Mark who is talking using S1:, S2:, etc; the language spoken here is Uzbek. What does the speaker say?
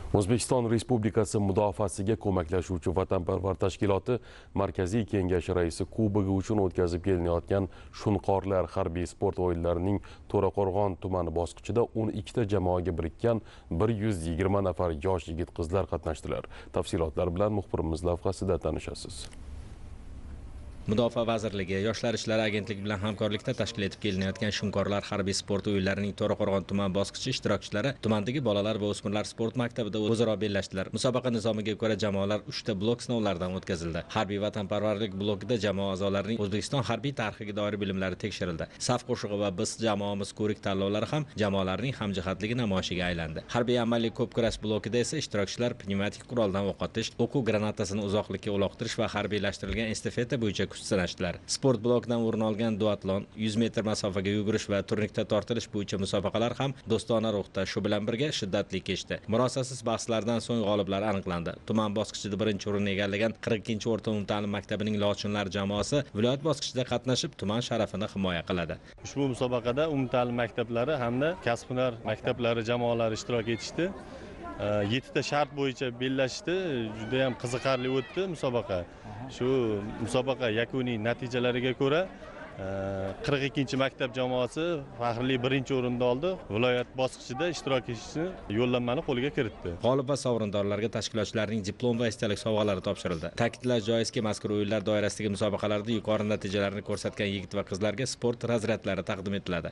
S1: O'zbekiston Respublikasi mudofaasiga ko'maklashuvchi vatanparvar tashkiloti Markaziy kengashi raisi kubogi uchun o'tkazib kelinayotgan Shunqorlar harbiy sport o'yinlarining To'raqo'rg'on tumani bosqichida 12 ta jamoaga birikkan 120 nafar yosh yigit-qizlar qatnashdilar. Tafsilotlar bilan muxbirimiz lavhasida tanishasiz.
S2: Mudofaa vazirligi Yoshlar ishlari agentligi bilan hamkorlikda tashkil etib kelinayotgan Shunqorlar harbiy sport o'yinlarining To'raqo'rg'on tuman bosqichi ishtirokchilari tumandagi bolalar va o'smirlar sport maktabida o'zaro bellashdilar. Musobaqa nizomiga ko'ra jamoalar 3 ta blok sinovlaridan o'tkazildi. Harbiy vatanparvarlik blokida jamoa a'zolarining O'zbekiston harbiy tarixiga doir bilimlari tekshirildi. Saf qo'shig'i va biz jamoamiz ko'rik tanlovlari ham jamoalarning hamjihatligi namoyishiga aylandi. Harbiy amaliy ko'p kurash blokida esa ishtirokchilar pnevmatik quroldan o'q otish, o'quv granatasini uzoqlikka uloqtirish va harbiylashtirilgan estafeta bo'yicha sanashdilar. Sport blokidan o'rin olgan duatlon, 100 metr masofaga yugurish va turnirda tortilish bo'yicha musobaqalar ham do'stona ruhda, shu bilan birga shiddatli kechdi. Murosasiz bahslardan so'ng g'oliblar aniqlandi. Tuman bosqichida birinchi o'rinni egallagan 42-o'rta umumta'lim maktabining Lochinlar jamoasi viloyat bosqichida qatnashib, tuman sharafini himoya qiladi.
S3: Ushbu musobaqada umumta'lim maktablari hamda kasb-hunar maktablari jamoalari ishtirok etishdi. 7 ta shart bo'yicha bellashdi. Juda ham qiziqarli o'tdi musobaqa. Shu musobaqa yakuniy natijalariga ko'ra 42-maktab jamoasi faxrli birinchi o'rinni oldi. Viloyat bosqichida ishtirok etishni yo'llanmani qo'lga kiritdi.
S2: G'olib va sovrindorlarga tashkilotchilarning diplom va esdalik sovg'alari topshirildi. Ta'kidlash joizki, mazkur o'yinlar doirasidagi musobaqalarda yuqori natijalarni ko'rsatgan yigit va qizlarga sport razryadlari taqdim etiladi.